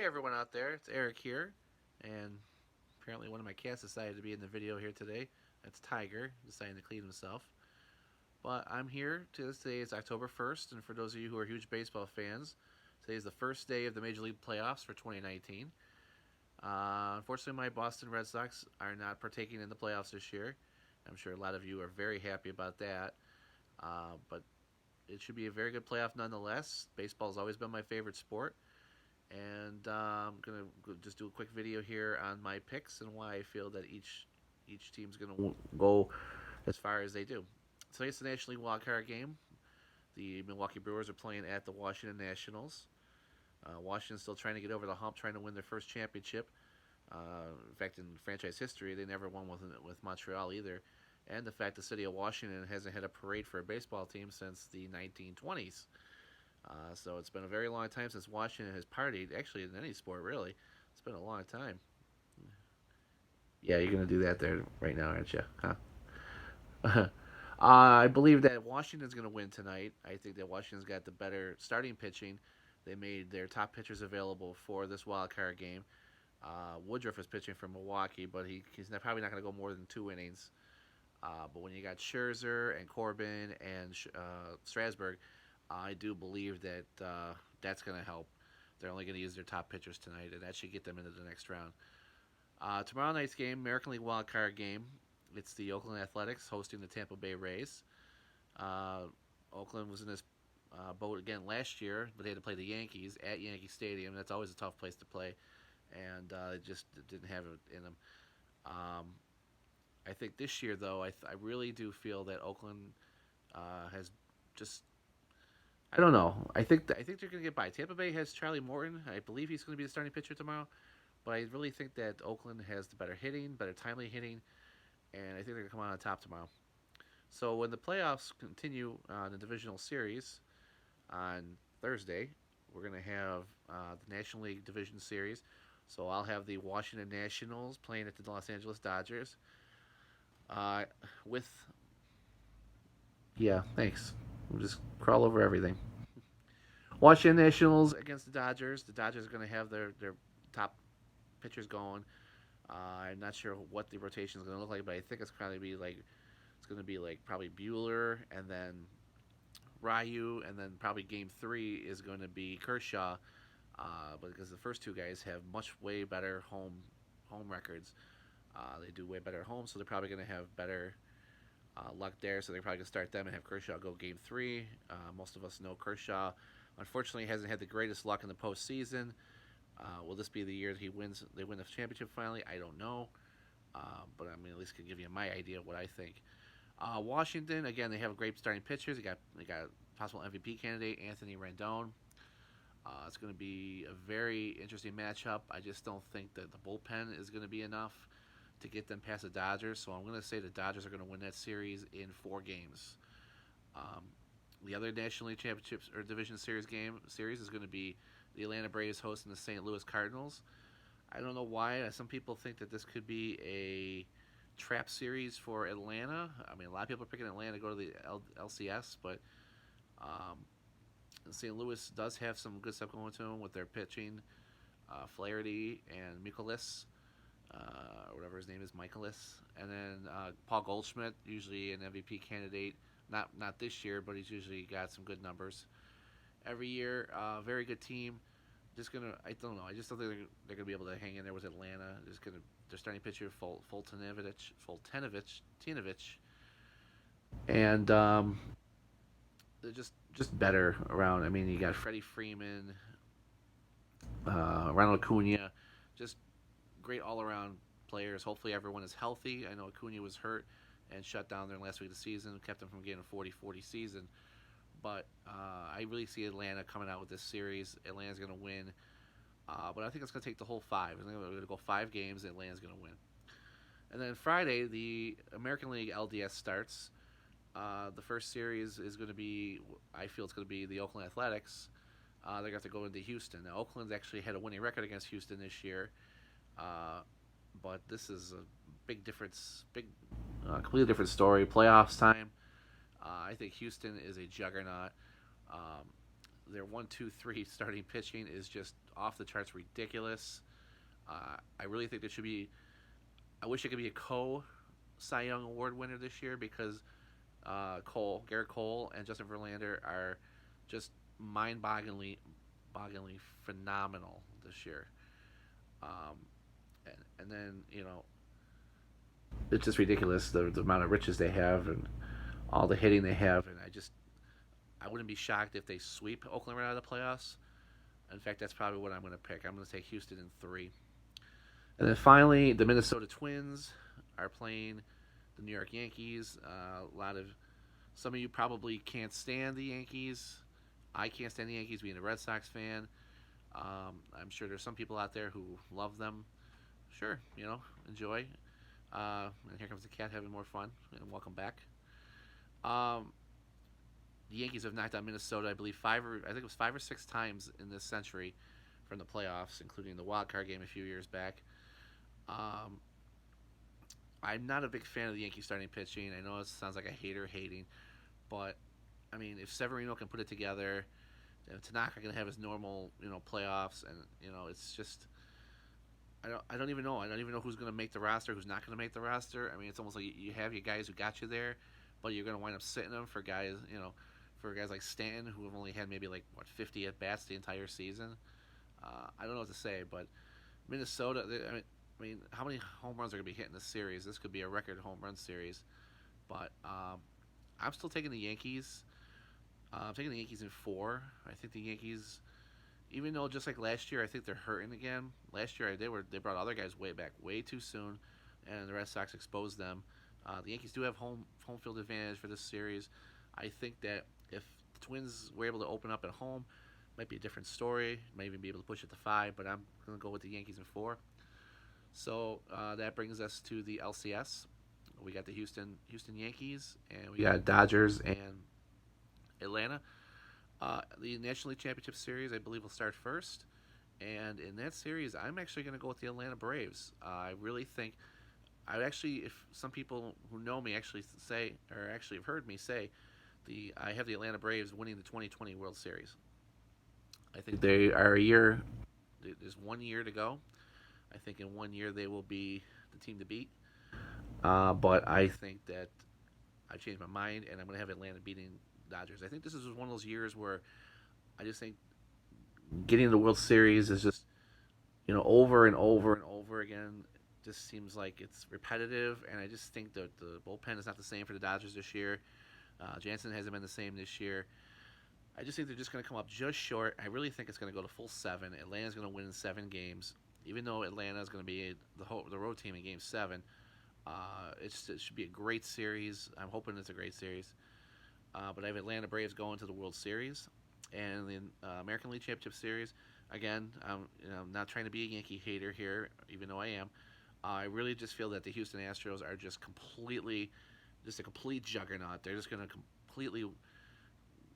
everyone out there, it's Eric here, and apparently one of my cats decided to be in the video here today. That's Tiger, deciding to clean himself. But I'm here. Today is October 1st, and for those of you who are huge baseball fans, today is the first day of the Major League Playoffs for 2019. Unfortunately, my Boston Red Sox are not partaking in the playoffs this year. I'm sure a lot of you are very happy about that. But it should be a very good playoff nonetheless. Baseball has always been my favorite sport. And I'm gonna just do a quick video here on my picks and why I feel that each team's gonna go as far as they do. So it's the National League Wild Card game. The Milwaukee Brewers are playing at the Washington Nationals. Washington's still trying to get over the hump, trying to win their first championship. In fact, in franchise history, they never won with Montreal either. And the fact the city of Washington hasn't had a parade for a baseball team since the 1920s. So it's been a very long time since Washington has partied, actually in any sport really. It's been a long time. Yeah, you're going to do that there right now, aren't you? Huh? I believe that Washington's going to win tonight. I think that Washington's got the better starting pitching. They made their top pitchers available for this wild card game. Woodruff is pitching for Milwaukee, but he's probably not going to go more than 2 innings. But when you got Scherzer and Corbin and Strasburg, I do believe that that's going to help. They're only going to use their top pitchers tonight, and that should get them into the next round. Tomorrow night's game, American League Wild Card game. It's the Oakland Athletics hosting the Tampa Bay Rays. Oakland was in this boat again last year, but they had to play the Yankees at Yankee Stadium. That's always a tough place to play, and it just didn't have it in them. I think this year, though, I really do feel that Oakland has just. I don't know. I think they're going to get by. Tampa Bay has Charlie Morton. I believe he's going to be the starting pitcher tomorrow. But I really think that Oakland has the better hitting, better timely hitting, and I think they're going to come out on top tomorrow. So when the playoffs continue on the divisional series on Thursday, we're going to have the National League Division Series. So I'll have the Washington Nationals playing at the Los Angeles Dodgers. With yeah, thanks. We'll just crawl over everything. Washington Nationals against the Dodgers. The Dodgers are going to have their top pitchers going. I'm not sure what the rotation is going to look like, but I think it's going to be like probably Bueller and then Ryu, and then probably Game 3 is going to be Kershaw, because the first two guys have much way better home records. They do way better at home, so they're probably going to have better luck there. So they're probably going to start them and have Kershaw go Game 3. Most of us know Kershaw, unfortunately, hasn't had the greatest luck in the postseason. Will this be the year they win the championship finally? I don't know. But I mean, at least can give you my idea of what I think. Washington, again, they have great starting pitchers. They got possible MVP candidate Anthony Rendon. It's going to be a very interesting matchup. I just don't think that the bullpen is going to be enough to get them past the Dodgers. So I'm going to say the Dodgers are going to win that series in 4 games. The other National League Championships or Division Series is going to be the Atlanta Braves hosting the St. Louis Cardinals. I don't know why. Some people think that this could be a trap series for Atlanta. I mean, a lot of people are picking Atlanta to go to the LCS, but St. Louis does have some good stuff going to them with their pitching. Flaherty and Mikolas, or whatever his name is, Michaelis. And then Paul Goldschmidt, usually an MVP candidate. Not this year, but he's usually got some good numbers every year. Very good team. I don't know. I just don't think they're gonna be able to hang in there with Atlanta. They're starting pitcher Tinovic, and they're just better around. I mean, you got Freddie Freeman, Ronald Acuna, just great all around players. Hopefully everyone is healthy. I know Acuna was hurt and shut down there last week of the season, kept them from getting a 40-40 season. But I really see Atlanta coming out with this series. Atlanta's going to win. But I think it's going to take the whole 5. I think we're going to go 5 games, and Atlanta's going to win. And then Friday, the American League LDS starts. The first series is going to be, I feel it's going to be the Oakland Athletics. They're going to have to go into Houston. Now, Oakland's actually had a winning record against Houston this year. But this is a big difference, completely different story. Playoffs time. I think Houston is a juggernaut. Their 1-2-3 starting pitching is just off the charts ridiculous. I really think there should be. I wish it could be a Cy Young Award winner this year because Garrett Cole, and Justin Verlander are just bogglingly phenomenal this year. Um, and then it's just ridiculous the amount of riches they have and all the hitting they have, and I wouldn't be shocked if they sweep Oakland right out of the playoffs. In fact, that's probably what I'm going to pick. I'm going to take Houston in 3. And then finally, the Minnesota Twins are playing the New York Yankees. Some of you probably can't stand the Yankees. I can't stand the Yankees being a Red Sox fan. I'm sure there's some people out there who love them. Sure, enjoy. And here comes the cat having more fun. And welcome back. The Yankees have knocked out Minnesota, I believe, I think it was 5 or 6 times in this century from the playoffs, including the wild card game a few years back. I'm not a big fan of the Yankees starting pitching. I know it sounds like a hater hating, but I mean, if Severino can put it together, Tanaka can have his normal, playoffs, and it's just I don't even know. I don't even know who's going to make the roster, who's not going to make the roster. I mean, it's almost like you have your guys who got you there, but you're going to wind up sitting them for guys, for guys like Stanton, who have only had maybe 50 at bats the entire season. I don't know what to say, but Minnesota. I mean, how many home runs are going to be hit in this series? This could be a record home run series, but I'm still taking the Yankees. I'm taking the Yankees in 4. I think the Yankees, even though just like last year, I think they're hurting again. Last year they brought other guys way too soon, and the Red Sox exposed them. The Yankees do have home field advantage for this series. I think that if the Twins were able to open up at home, might be a different story. Might even be able to push it to 5, but I'm going to go with the Yankees in 4. So that brings us to the LCS. We got the Houston Yankees, and we got Dodgers and Atlanta. The National League Championship Series, I believe, will start first. And in that series, I'm actually going to go with the Atlanta Braves. I really think, if some people who know me actually say, or actually have heard me say, I have the Atlanta Braves winning the 2020 World Series. I think they are there's 1 year to go. I think in 1 year they will be the team to beat. But I think that I've changed my mind, and I'm going to have Atlanta beating Dodgers. I think this is one of those years where I just think getting to the World Series is just, over and over and over again. It just seems like it's repetitive, and I just think that the bullpen is not the same for the Dodgers this year. Jansen hasn't been the same this year. I just think they're just going to come up just short. I really think it's going to go to full 7. Atlanta's going to win in 7 games. Even though Atlanta is going to be the road team in Game 7, it should be a great series. I'm hoping it's a great series. But I have Atlanta Braves going to the World Series. And the American League Championship Series, again, I'm not trying to be a Yankee hater here, even though I am. I really just feel that the Houston Astros are just a complete juggernaut. They're just going to completely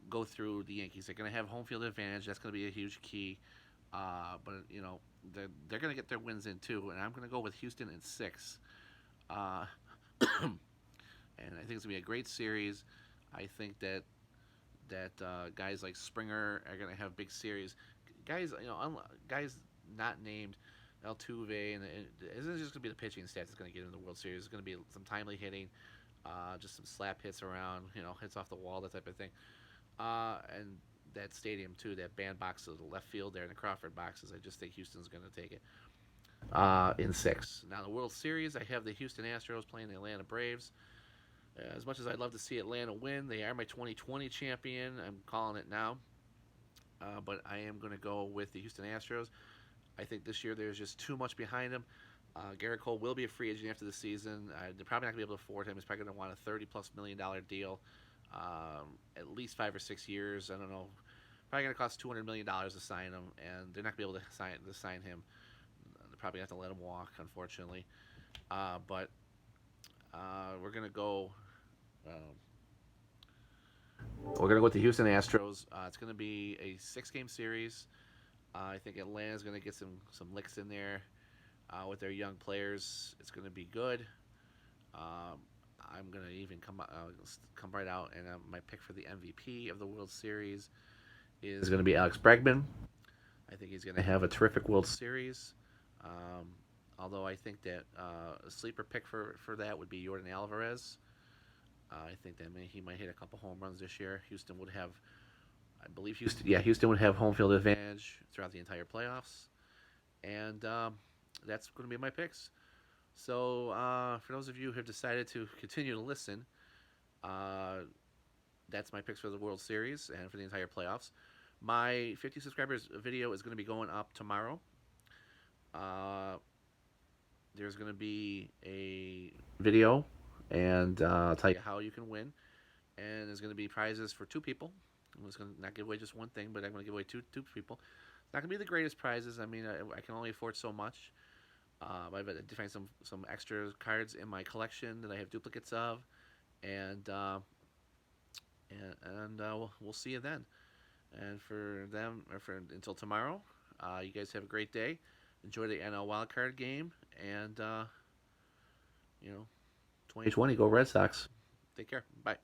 go through the Yankees. They're going to have home field advantage. That's going to be a huge key. But they're going to get their wins in too, and I'm going to go with Houston in 6. And I think it's going to be a great series. I think that guys like Springer are going to have big series. Guys not named Altuve, and it isn't just going to be the pitching stats that's going to get in the World Series. It's going to be some timely hitting, just some slap hits around, hits off the wall, that type of thing. And that stadium too, that bandbox to the left field there in the Crawford boxes. I just think Houston's going to take it in 6. Now the World Series, I have the Houston Astros playing the Atlanta Braves. As much as I'd love to see Atlanta win, they are my 2020 champion. I'm calling it now. But I am going to go with the Houston Astros. I think this year there's just too much behind him. Garrett Cole will be a free agent after the season. They're probably not going to be able to afford him. He's probably going to want a $30+ million deal, at least 5 or 6 years. I don't know. Probably going to cost $200 million to sign him, and they're not going to be able to sign him. They're probably going to have to let him walk, unfortunately. But we're going to go. We're going to go with the Houston Astros. It's going to be a 6-game series. I think Atlanta's going to get some licks in there with their young players. It's going to be good. I'm going to even come right out, and my pick for the MVP of the World Series is going to be Alex Bregman. I think he's going to have a terrific World Series. Um, Although I think that a sleeper pick for that would be Jordan Alvarez. I think that he might hit a couple home runs this year. Houston would have, I believe Houston would have home field advantage throughout the entire playoffs, and that's going to be my picks. So for those of you who have decided to continue to listen, uh, that's my picks for the World Series and for the entire playoffs. My 50 subscribers video is going to be going up tomorrow. Uh, there's going to be a video, and I'll tell you how you can win. And there's going to be prizes for two people. I'm just going to not give away just one thing, but I'm going to give away two people. It's not going to be the greatest prizes. I mean, I can only afford so much. I've had to find some extra cards in my collection that I have duplicates of, and we'll see you then. And for them, or for until tomorrow, you guys have a great day. Enjoy the NL wildcard game, and 2020 go Red Sox. Take care. Bye.